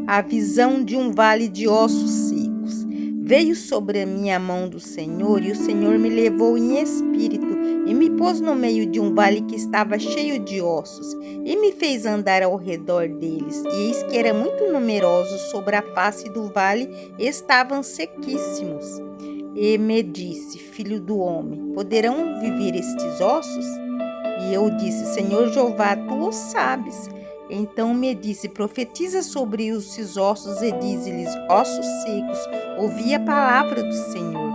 A visão de um vale de ossos secos. Veio sobre a minha mão do Senhor, e o Senhor me levou em espírito, e me pôs no meio de um vale que estava cheio de ossos, e me fez andar ao redor deles, e eis que eram muito numerosos sobre a face do vale, estavam sequíssimos. E me disse: Filho do homem, poderão viver estes ossos? E eu disse: Senhor Jeová, tu o sabes. Então me disse: profetiza sobre esses ossos e dize-lhes: ossos secos, ouvi a palavra do Senhor.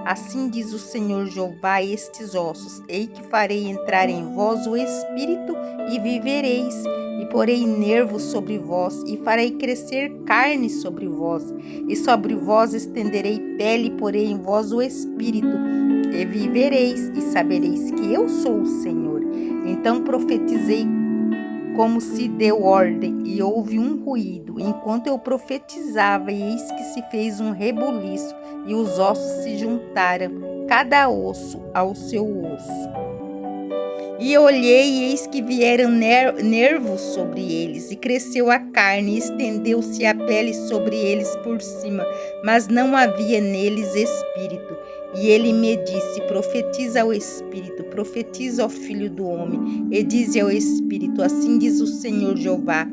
Assim diz o Senhor Jeová a estes ossos: eis que farei entrar em vós o espírito e vivereis, e porei nervos sobre vós, e farei crescer carne sobre vós, e sobre vós estenderei pele, e porei em vós o espírito, e vivereis, e sabereis que eu sou o Senhor. Então profetizei como se deu ordem, e houve um ruído, enquanto eu profetizava, e eis que se fez um rebuliço, e os ossos se juntaram, cada osso ao seu osso. E olhei, e eis que vieram nervos sobre eles, e cresceu a carne, e estendeu-se a pele sobre eles por cima, mas não havia neles espírito. E ele me disse: profetiza ao espírito, profetiza ao filho do homem, e dize ao espírito: assim diz o Senhor Jeová: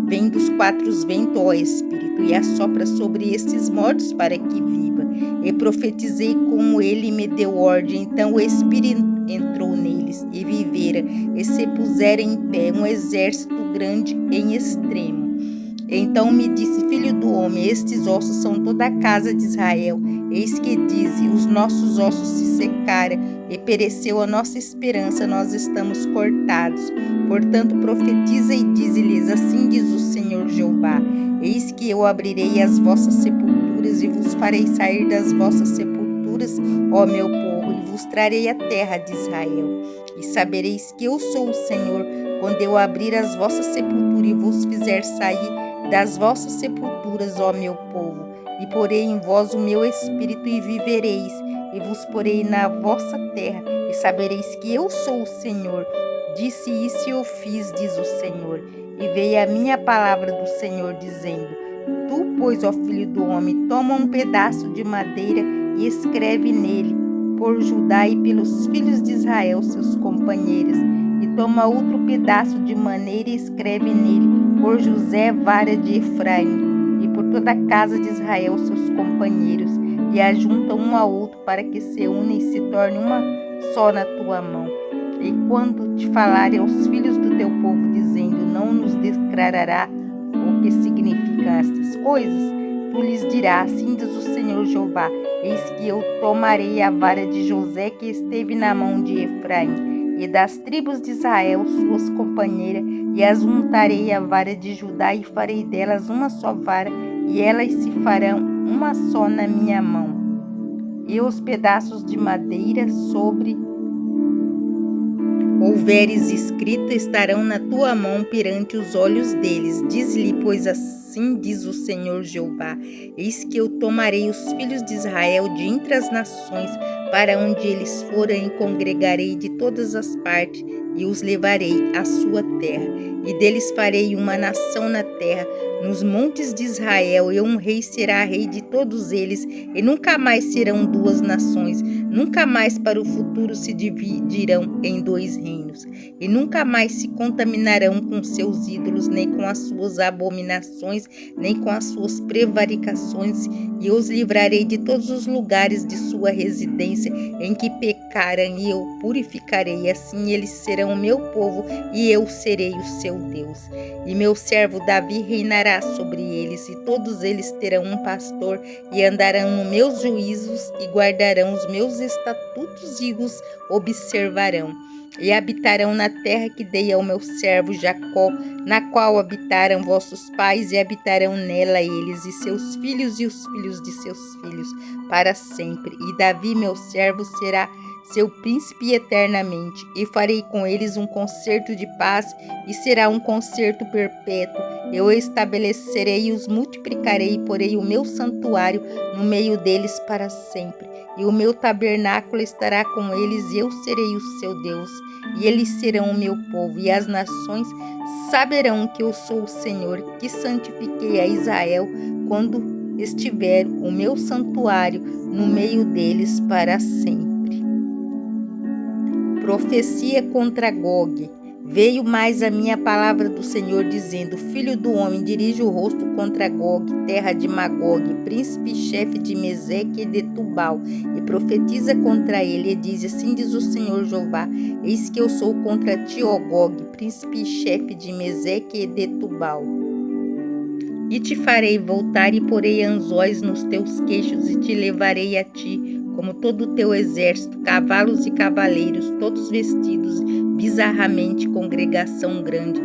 vem dos quatro ventos, ó espírito, e assopra sobre estes mortos para que viva. E profetizei como ele me deu ordem. Então o espírito entrou neles, e vivera, e se puseram em pé um exército grande em extremo. Então me disse: filho do homem, estes ossos são toda a casa de Israel. Eis que dize: os nossos ossos se secaram, e pereceu a nossa esperança, nós estamos cortados. Portanto profetiza e dize-lhes: assim diz o Senhor Jeová: eis que eu abrirei as vossas sepulturas, e vos farei sair das vossas sepulturas, ó meu povo, e vos trarei a terra de Israel. E sabereis que eu sou o Senhor, quando eu abrir as vossas sepulturas e vos fizer sair das vossas sepulturas, ó meu povo, e porei em vós o meu espírito, e vivereis, e vos porei na vossa terra, e sabereis que eu sou o Senhor. Disse isso e eu fiz, diz o Senhor. E veio a minha palavra do Senhor, dizendo: tu, pois, ó filho do homem, toma um pedaço de madeira e escreve nele, por Judá e pelos filhos de Israel, seus companheiros, e toma outro pedaço de madeira e escreve nele, por José, vara de Efraim, e por toda a casa de Israel, seus companheiros, e ajunta um ao outro, para que se unem e se torne uma só na tua mão. E quando te falarem aos filhos do teu povo, dizendo: não nos declarará o que significam estas coisas, tu lhes dirás: assim diz o Senhor Jeová: eis que eu tomarei a vara de José que esteve na mão de Efraim, e das tribos de Israel, suas companheiras, e as untarei a vara de Judá, e farei delas uma só vara, e elas se farão uma só na minha mão. E os pedaços de madeira sobre houveres escrito estarão na tua mão perante os olhos deles. Diz-lhe, pois, assim diz o Senhor Jeová: eis que eu tomarei os filhos de Israel de entre as nações, para onde eles forem, e congregarei de todas as partes, e os levarei à sua terra, e deles farei uma nação na terra, nos montes de Israel, e um rei será rei de todos eles, e nunca mais serão duas nações, nunca mais para o futuro se dividirão em dois reinos, e nunca mais se contaminarão com seus ídolos, nem com as suas abominações, nem com as suas prevaricações, e os livrarei de todos os lugares de sua residência em que pecaram, e eu purificarei. Assim eles serão o meu povo, e eu serei o seu Deus. E meu servo Davi reinará sobre eles, e todos eles terão um pastor, e andarão nos meus juízos, e guardarão os meus estatutos, e os observarão. E habitarão na terra que dei ao meu servo Jacó, na qual habitaram vossos pais, e habitarão nela eles, e seus filhos, e os filhos de seus filhos, para sempre. E Davi, meu servo, será seu príncipe eternamente, e farei com eles um concerto de paz, e será um concerto perpétuo, Eu estabelecerei e os multiplicarei e porei o meu santuário no meio deles para sempre. E o meu tabernáculo estará com eles e eu serei o seu Deus. E eles serão o meu povo e as nações saberão que eu sou o Senhor, que santifiquei a Israel quando estiver o meu santuário no meio deles para sempre. Profecia contra Gog. Veio mais a minha palavra do Senhor, dizendo: Filho do homem, dirige o rosto contra Gog, terra de Magog, príncipe e chefe de Meseque e de Tubal, e profetiza contra ele, e diz: Assim diz o Senhor Jeová: Eis que eu sou contra ti, ó Gog, príncipe e chefe de Meseque e de Tubal. E te farei voltar e porei anzóis nos teus queixos e te levarei a ti, como todo o teu exército, cavalos e cavaleiros, todos vestidos bizarramente, congregação grande,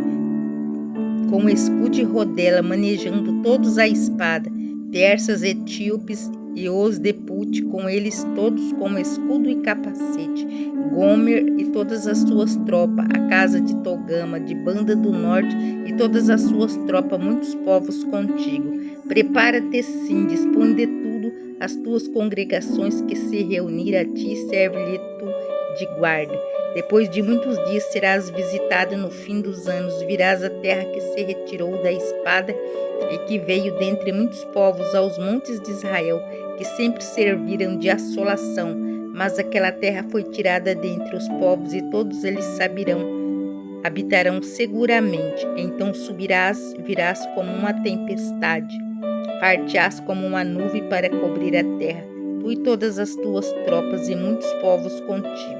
com escudo e rodela, manejando todos a espada, persas, etíopes e os de Put, com eles todos com escudo e capacete, Gomer e todas as suas tropas, a casa de Togama, de Banda do Norte e todas as suas tropas, muitos povos contigo. Prepara-te sim, dispõe de tudo, as tuas congregações que se reunir a ti, serve-lhe tu de guarda. Depois de muitos dias serás visitado no fim dos anos, virás à terra que se retirou da espada e que veio dentre muitos povos aos montes de Israel, que sempre serviram de assolação, mas aquela terra foi tirada dentre os povos e todos eles habitarão seguramente. Então virás como uma tempestade, partirás como uma nuvem para cobrir a terra, tu e todas as tuas tropas e muitos povos contigo.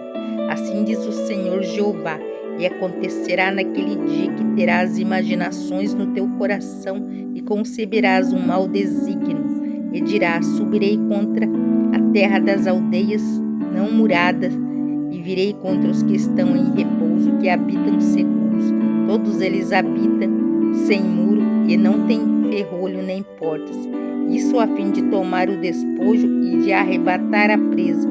Assim diz o Senhor Jeová, e acontecerá naquele dia que terás imaginações no teu coração e conceberás um mau desígnio, e dirás: subirei contra a terra das aldeias não muradas, e virei contra os que estão em repouso, que habitam seguros. Todos eles habitam sem muro e não têm ferrolho nem portas. Isso a fim de tomar o despojo e de arrebatar a presa,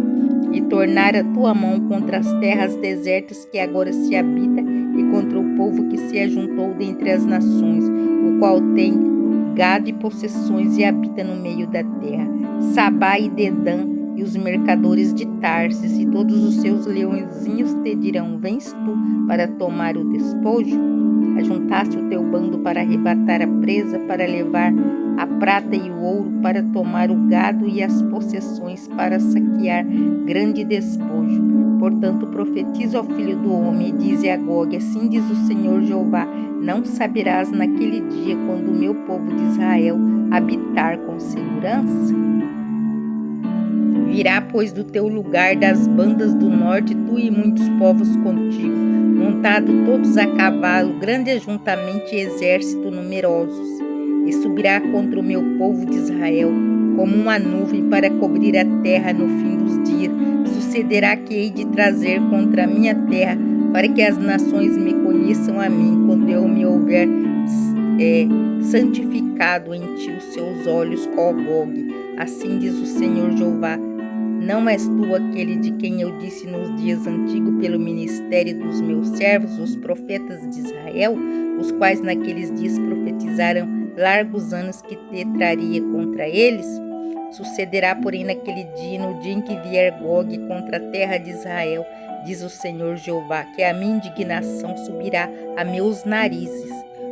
e tornar a tua mão contra as terras desertas que agora se habita, e contra o povo que se ajuntou dentre as nações, o qual tem gado e possessões e habita no meio da terra. Sabá e Dedã e os mercadores de Tarsis e todos os seus leõezinhos te dirão: vens tu para tomar o despojo? Ajuntaste o teu bando para arrebatar a presa, para levar a prata e o ouro, para tomar o gado e as possessões, para saquear grande despojo. Portanto, profetiza ao filho do homem e dize a Gog: assim diz o Senhor Jeová: não saberás naquele dia, quando o meu povo de Israel habitar com segurança? Virá, pois, do teu lugar das bandas do norte, tu e muitos povos contigo, montado todos a cavalo, grande ajuntamento e exército numerosos, e subirá contra o meu povo de Israel, como uma nuvem para cobrir a terra no fim dos dias. Sucederá que hei de trazer contra a minha terra, para que as nações me conheçam a mim, quando eu me houver santificado em ti os seus olhos, ó Gog. Assim diz o Senhor Jeová: não és tu aquele de quem eu disse nos dias antigos pelo ministério dos meus servos, os profetas de Israel, os quais naqueles dias profetizaram largos anos que te traria contra eles? Sucederá, porém, naquele dia, no dia em que vier Gog contra a terra de Israel, diz o Senhor Jeová, que a minha indignação subirá a meus narizes,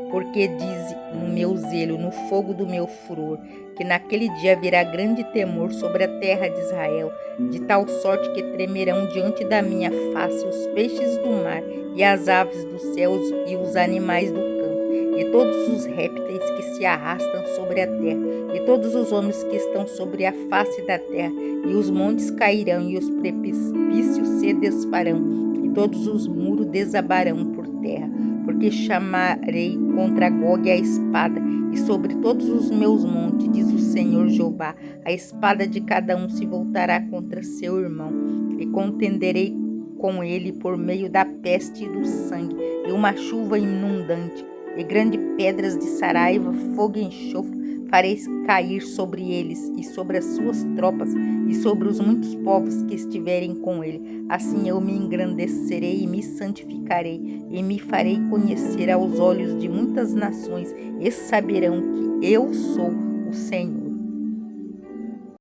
porque diz no meu zelo, no fogo do meu furor, que naquele dia haverá grande temor sobre a terra de Israel, de tal sorte que tremerão diante da minha face os peixes do mar e as aves dos céus e os animais do campo, e todos os répteis que se arrastam sobre a terra, e todos os homens que estão sobre a face da terra, e os montes cairão, e os precipícios se desfarão, e todos os muros desabarão por terra, porque chamarei contra Gog a espada, e sobre todos os meus montes, diz o Senhor Jeová, a espada de cada um se voltará contra seu irmão, e contenderei com ele por meio da peste e do sangue, e uma chuva inundante, e grandes pedras de saraiva, fogo e enxofre, farei cair sobre eles e sobre as suas tropas e sobre os muitos povos que estiverem com ele. Assim eu me engrandecerei e me santificarei e me farei conhecer aos olhos de muitas nações e saberão que eu sou o Senhor.